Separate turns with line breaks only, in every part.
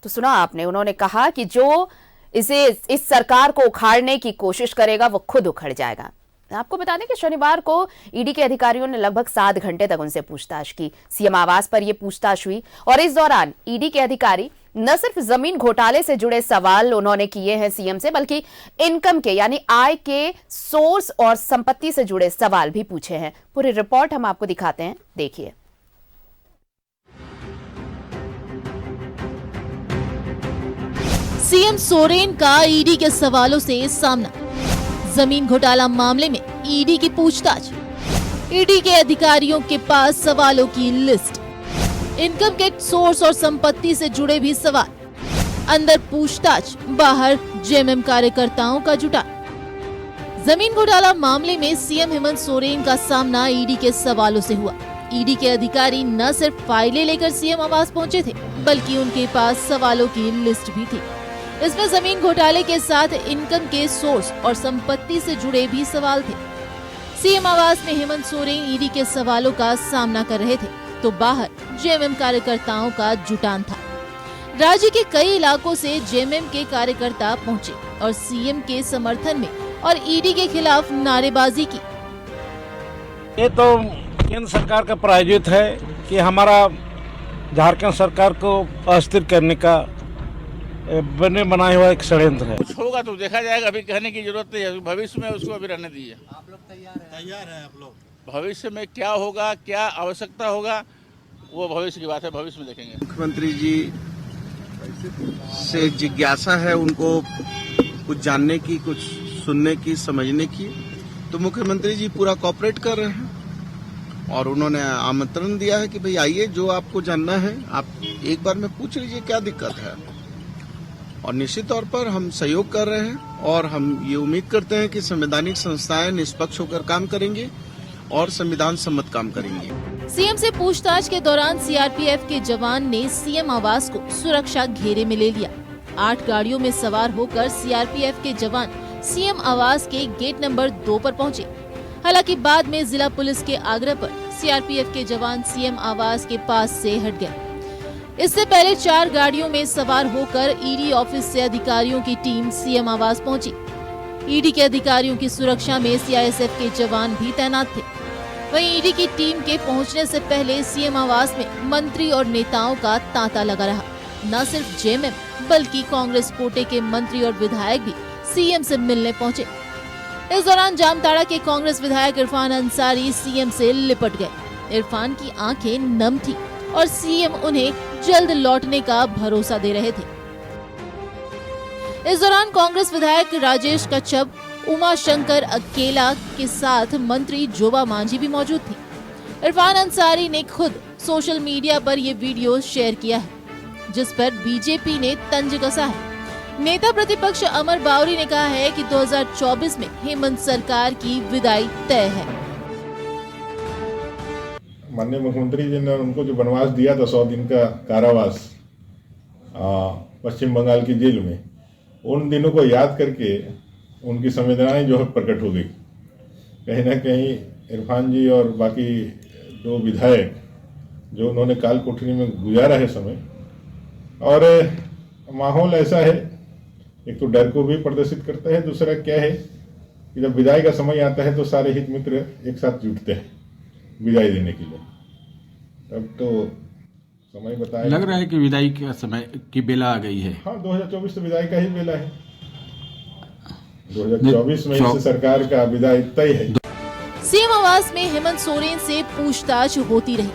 तो सुना आपने, उन्होंने कहा कि जो इस सरकार को उखाड़ने की कोशिश करेगा वो खुद उखड़ जाएगा। आपको बता दें कि शनिवार को ईडी के अधिकारियों ने लगभग 7 घंटे तक उनसे पूछताछ की। सीएम आवास पर यह पूछताछ हुई और इस दौरान ईडी के अधिकारी न सिर्फ जमीन घोटाले से जुड़े सवाल उन्होंने किए हैं सीएम से, बल्कि इनकम के यानी आय के सोर्स और संपत्ति से जुड़े सवाल भी पूछे हैं। पूरी रिपोर्ट हम आपको दिखाते हैं, देखिए।
सीएम सोरेन का ईडी के सवालों से सामना। जमीन घोटाला मामले में ईडी की पूछताछ। ईडी के अधिकारियों के पास सवालों की लिस्ट। इनकम के सोर्स और संपत्ति से जुड़े भी सवाल। अंदर पूछताछ, बाहर जेएमएम कार्यकर्ताओं का जुटान। जमीन घोटाला मामले में सीएम हेमंत सोरेन का सामना ईडी के सवालों से हुआ। ईडी के अधिकारी न सिर्फ फाइलें लेकर सीएम आवास पहुंचे थे, बल्कि उनके पास सवालों की लिस्ट भी थी। इसमें जमीन घोटाले के साथ इनकम के सोर्स और संपत्ति से जुड़े भी सवाल थे। सीएम आवास में हेमंत सोरेन ईडी के सवालों का सामना कर रहे थे, तो बाहर जेएमएम कार्यकर्ताओं का जुटान था। राज्य के कई इलाकों से जेएमएम के कार्यकर्ता पहुंचे और सीएम के समर्थन में और ईडी के खिलाफ नारेबाजी की।
ये तो केंद्र सरकार का प्रायोजित है कि हमारा झारखंड सरकार को अस्थिर करने का बनाया हुआ एक षड्यंत्र है।
कुछ होगा तो देखा जाएगा, अभी कहने की जरूरत नहीं है। भविष्य में उसको अभी रहने दीजिए।
आप लोग तैयार हैं? आप लोग
भविष्य में क्या होगा, क्या आवश्यकता होगा, वो भविष्य की बात है, भविष्य में देखेंगे।
मुख्यमंत्री जी से जिज्ञासा है उनको कुछ जानने की, कुछ सुनने की, समझने की, तो मुख्यमंत्री जी पूरा कोऑपरेट कर रहे हैं और उन्होंने आमंत्रण दिया है कि भाई आइए, जो आपको जानना है आप एक बार में पूछ लीजिए, क्या दिक्कत है। और निश्चित तौर पर हम सहयोग कर रहे हैं और हम ये उम्मीद करते हैं कि संवैधानिक संस्थाएं निष्पक्ष होकर काम करेंगे और संविधान सम्मत काम करेंगे।
सीएम से पूछताछ के दौरान सीआरपीएफ के जवान ने सीएम आवास को सुरक्षा घेरे में ले लिया। 8 गाड़ियों में सवार होकर सीआरपीएफ के जवान सीएम आवास के गेट नंबर 2 पर पहुंचे। हालांकि बाद में जिला पुलिस के आग्रह पर सीआरपीएफ के जवान सीएम आवास के पास से हट गए। इससे पहले 4 गाड़ियों में सवार होकर ईडी ऑफिस से अधिकारियों की टीम सीएम आवास पहुंची। ईडी के अधिकारियों की सुरक्षा में सीआईएसएफ के जवान भी तैनात थे। वहीं ईडी की टीम के पहुंचने से पहले सीएम आवास में मंत्री और नेताओं का तांता लगा रहा। न सिर्फ जेएमएम बल्कि कांग्रेस कोटे के मंत्री और विधायक भी सीएम से मिलने पहुंचे। इस दौरान जामताड़ा के कांग्रेस विधायक इरफान अंसारी सीएम से लिपट गए। इरफान की आंखें नम थी और सीएम उन्हें जल्द लौटने का भरोसा दे रहे थे। इस दौरान कांग्रेस विधायक राजेश कच्छप, उमा शंकर अकेला के साथ मंत्री जोबा मांझी भी मौजूद थी। इरफान अंसारी ने खुद सोशल मीडिया पर ये वीडियो शेयर किया है, जिस पर बीजेपी ने तंज कसा है। नेता प्रतिपक्ष अमर बावरी ने कहा है कि 2024 में हेमंत सरकार की विदाई तय है।
माननीय मुख्यमंत्री जी ने उनको जो वनवास दिया था 100 दिन का कारावास पश्चिम बंगाल की जेल में, उन दिनों को याद करके उनकी संवेदनाएं जो है प्रकट हो गई। कहीं ना कहीं इरफान जी और बाकी जो विधायक जो उन्होंने काल कोठरी में गुजारा है समय, और माहौल ऐसा है, एक तो डर को भी प्रदर्शित करता है, दूसरा क्या है कि जब विदाई का समय आता है तो सारे हित मित्र एक साथ जुटते हैं विदाई देने के लिए। तब तो समय बताया,
लग रहा है कि विदाई का समय की बेला आ गई है।
हाँ, 2024 तो विदाई का ही बेला है। 2024 में इस सरकार का विदाई तय है।
सीएम आवास में हेमंत सोरेन से पूछताछ होती रही,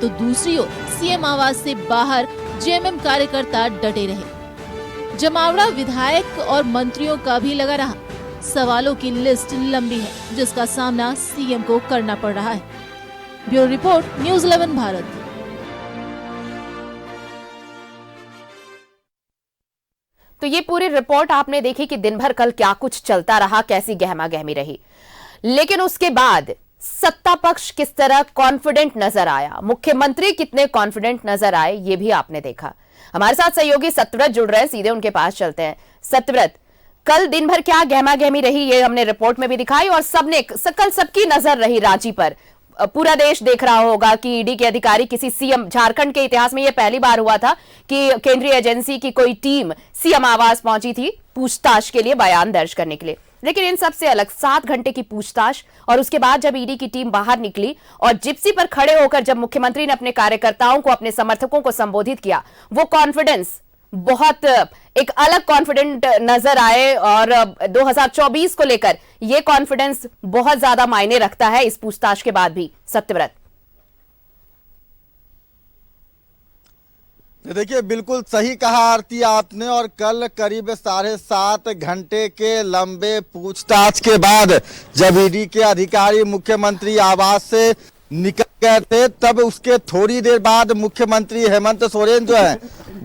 तो दूसरी ओर सीएम आवास से बाहर जेएमएम कार्यकर्ता डटे रहे। जमावड़ा विधायक और मंत्रियों का भी लगा रहा। सवालों की लिस्ट लंबी है, जिसका सामना सीएम को करना पड़ रहा है। Bureau report, news 11 Bharat.
तो ये पूरी रिपोर्ट आपने देखी कि दिन भर कल क्या कुछ चलता रहा, कैसी गहमा गहमी रही, लेकिन उसके बाद सत्ता पक्ष किस तरह कॉन्फिडेंट नजर आया, मुख्यमंत्री कितने कॉन्फिडेंट नजर आए, ये भी आपने देखा। हमारे साथ सहयोगी सत्यव्रत जुड़ रहे हैं, सीधे उनके पास चलते हैं। सत्यव्रत, कल दिन भर क्या गहमा गहमी रही, ये हमने रिपोर्ट में भी दिखाई और सबने कल सबकी नजर रही रांची पर। पूरा देश देख रहा होगा कि ईडी के अधिकारी किसी सीएम, झारखंड के इतिहास में यह पहली बार हुआ था कि केंद्रीय एजेंसी की कोई टीम सीएम आवास पहुंची थी पूछताछ के लिए, बयान दर्ज करने के लिए। लेकिन इन सब से अलग 7 घंटे की पूछताछ, और उसके बाद जब ईडी की टीम बाहर निकली और जिप्सी पर खड़े होकर जब मुख्यमंत्री ने अपने कार्यकर्ताओं को, अपने समर्थकों को संबोधित किया, वो कॉन्फिडेंस बहुत एक अलग कॉन्फिडेंट नजर आए। और 2024 को लेकर यह कॉन्फिडेंस बहुत ज्यादा मायने रखता है इस पूछताछ के बाद भी। सत्यव्रत,
देखिए बिल्कुल सही कहा आरती आपने। और कल करीब 7.5 घंटे के लंबे पूछताछ के बाद जब ईडी के अधिकारी मुख्यमंत्री आवास से निकल गए थे, तब उसके थोड़ी देर बाद मुख्यमंत्री हेमंत सोरेन जो है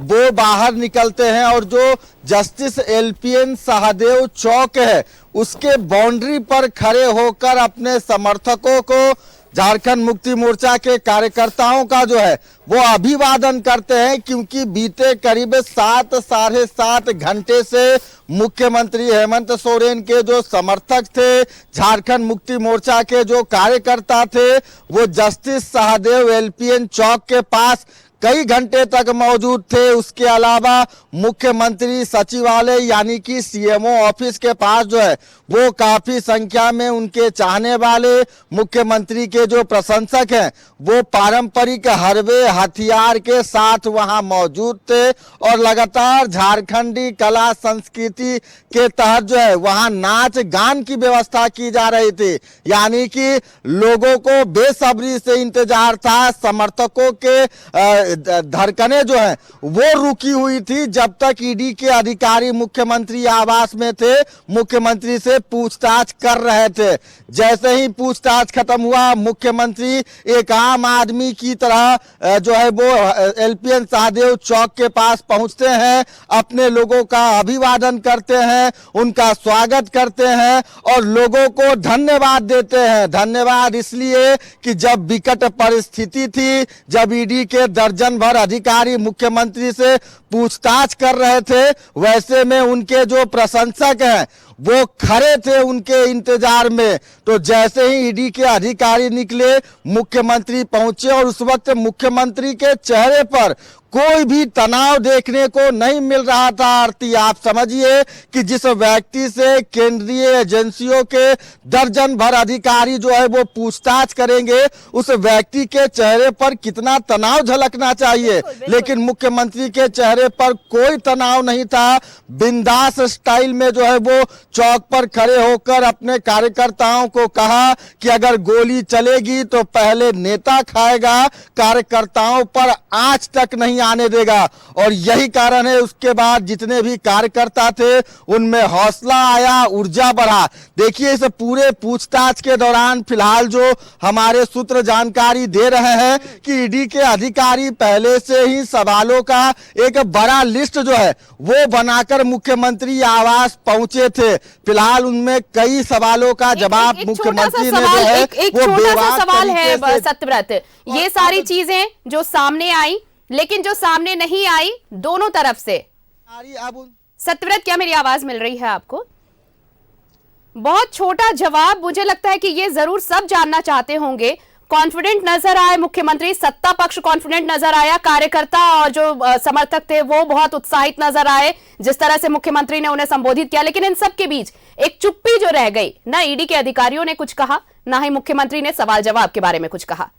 वो बाहर निकलते हैं और जो जस्टिस एलपीएन सहदेव चौक है उसके बाउंड्री पर खड़े होकर अपने समर्थकों को, झारखंड मुक्ति मोर्चा के कार्यकर्ताओं का जो है वो अभिवादन करते हैं, क्योंकि बीते करीब 7 साढ़े 7 घंटे से मुख्यमंत्री हेमंत सोरेन के जो समर्थक थे, झारखंड मुक्ति मोर्चा के जो कार्यकर्ता थे, वो जस्टिस सहदेव एलपीएन चौक के पास कई घंटे तक मौजूद थे। उसके अलावा मुख्यमंत्री सचिवालय यानी कि सीएमओ ऑफिस के पास जो है वो काफी संख्या में उनके चाहने वाले, मुख्यमंत्री के जो प्रशंसक हैं वो पारंपरिक हरवे हथियार के साथ वहां मौजूद थे। और लगातार झारखंडी कला संस्कृति के तहत जो है वहां नाच गान की व्यवस्था की जा रही थी, यानी कि लोगों को बेसब्री से इंतजार था। समर्थकों के धड़कनें जो है वो रुकी हुई थी जब तक ईडी के अधिकारी मुख्यमंत्री आवास में थे, मुख्यमंत्री से पूछताछ कर रहे थे। जैसे ही पूछताछ खत्म हुआ, मुख्यमंत्री एक आम आदमी की तरह जो है वो एलपीएन सहदेव चौक के पास पहुंचते हैं, अपने लोगों का अभिवादन करते हैं, उनका स्वागत करते हैं और लोगों को धन्यवाद देते हैं। धन्यवाद इसलिए कि जब विकट परिस्थिति थी, जब ईडी के दर्जन भर अधिकारी मुख्यमंत्री से पूछताछ कर रहे थे, वैसे में उनके जो प्रशंसक हैं वो खड़े थे उनके इंतजार में। तो जैसे ही ईडी के अधिकारी निकले, मुख्यमंत्री पहुंचे और उस वक्त मुख्यमंत्री के चेहरे पर कोई भी तनाव देखने को नहीं मिल रहा था। आरती, आप समझिए कि जिस व्यक्ति से केंद्रीय एजेंसियों के दर्जन भर अधिकारी जो है वो पूछताछ करेंगे, उस व्यक्ति के चेहरे पर कितना तनाव झलकना चाहिए, लेकिन मुख्यमंत्री के चेहरे पर कोई तनाव नहीं था। बिंदास स्टाइल में जो है वो चौक पर खड़े होकर अपने कार्यकर्ताओं को कहा कि अगर गोली चलेगी तो पहले नेता खाएगा, कार्यकर्ताओं पर आंच तक नहीं आने देगा। और यही कारण है उसके बाद जितने भी कार्यकर्ता थे उनमें हौसला आया, ऊर्जा बढ़ा। देखिए इस पूरे पूछताछ के दौरान फिलहाल जो हमारे सूत्र जानकारी दे रहे हैं कि ईडी के अधिकारी पहले से ही सवालों का एक बड़ा लिस्ट जो है वो बनाकर मुख्यमंत्री आवास पहुंचे थे। फिलहाल उनमें कई सवालों का जवाब मुख्यमंत्री ने जो है वो बेवाक
सवाल है। सत्यव्रत, ये सारी चीजें जो सामने आई लेकिन जो सामने नहीं आई दोनों तरफ से, सत्यव्रत क्या मेरी आवाज मिल रही है आपको? बहुत छोटा जवाब, मुझे लगता है कि ये जरूर सब जानना चाहते होंगे। कॉन्फिडेंट नजर आए मुख्यमंत्री, सत्ता पक्ष कॉन्फिडेंट नजर आया, कार्यकर्ता और जो समर्थक थे वो बहुत उत्साहित नजर आए जिस तरह से मुख्यमंत्री ने उन्हें संबोधित किया। लेकिन इन सब के बीच एक चुप्पी जो रह गई, ना ईडी के अधिकारियों ने कुछ कहा, ना ही मुख्यमंत्री ने सवाल जवाब के बारे में कुछ कहा।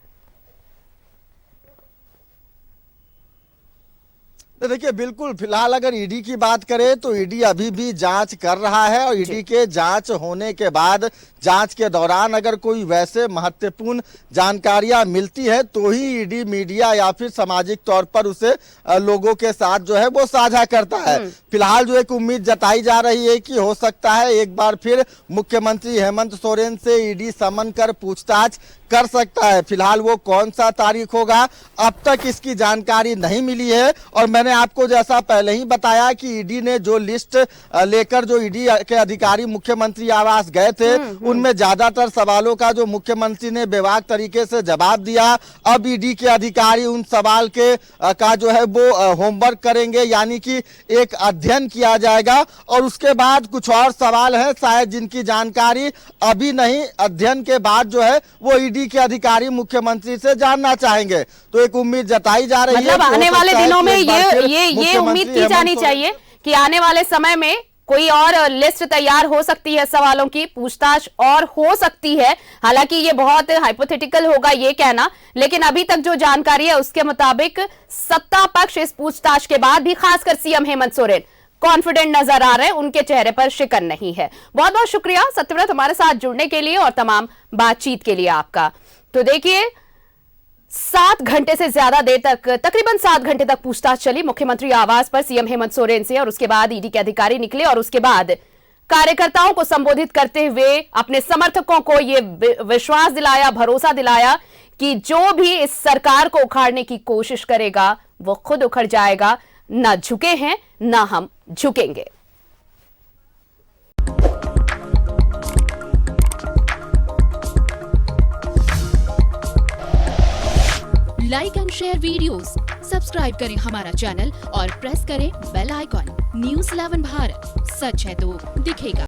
देखिए बिल्कुल, फिलहाल अगर ईडी की बात करें तो ईडी अभी भी जांच कर रहा है और ईडी के जांच होने के बाद, जांच के दौरान अगर कोई वैसे महत्वपूर्ण जानकारियां मिलती है तो ही ईडी मीडिया या फिर सामाजिक तौर पर उसे लोगों के साथ जो है वो साझा करता है। फिलहाल जो एक उम्मीद जताई जा रही है कि हो सकता है एक बार फिर मुख्यमंत्री हेमंत सोरेन से ईडी समन कर पूछताछ कर सकता है। फिलहाल वो कौन सा तारीख होगा अब तक इसकी जानकारी नहीं मिली है। और मैंने मैंने आपको जैसा पहले ही बताया कि ईडी ने जो लिस्ट लेकर जो ईडी के अधिकारी मुख्यमंत्री आवास गए थे, उनमें ज्यादातर सवालों का जो मुख्यमंत्री ने बेबाक तरीके से जवाब दिया। अब ईडी के अधिकारी उन सवाल के का जो है वो होमवर्क करेंगे, यानी कि एक अध्ययन किया जाएगा और उसके बाद कुछ और सवाल है शायद जिनकी जानकारी अभी नहीं, अध्ययन के बाद जो है वो ईडी के अधिकारी मुख्यमंत्री से जानना चाहेंगे। तो एक उम्मीद जताई जा रही है,
मतलब आने वाले दिनों में ये उम्मीद की जानी चाहिए कि आने वाले समय में कोई और लिस्ट तैयार हो सकती है सवालों की, पूछताछ और हो सकती है। हालांकि ये बहुत हाइपोथेटिकल होगा ये कहना, लेकिन अभी तक जो जानकारी है उसके मुताबिक सत्ता पक्ष इस पूछताछ के बाद भी, खासकर सीएम हेमंत सोरेन कॉन्फिडेंट नजर आ रहे हैं, उनके चेहरे पर शिकन नहीं है। बहुत बहुत शुक्रिया सत्यव्रत हमारे साथ जुड़ने के लिए और तमाम बातचीत के लिए आपका। तो देखिए 7 घंटे से ज्यादा देर तक, तकरीबन 7 घंटे तक पूछताछ चली मुख्यमंत्री आवास पर सीएम हेमंत सोरेन से, और उसके बाद ईडी के अधिकारी निकले और उसके बाद कार्यकर्ताओं को संबोधित करते हुए अपने समर्थकों को यह विश्वास दिलाया, भरोसा दिलाया कि जो भी इस सरकार को उखाड़ने की कोशिश करेगा वो खुद उखड़ जाएगा। न झुके हैं न हम झुकेंगे।
Like and share videos, subscribe करें हमारा चैनल और प्रेस करें बेल आइकॉन। न्यूज़ 11 भारत, सच है तो दिखेगा।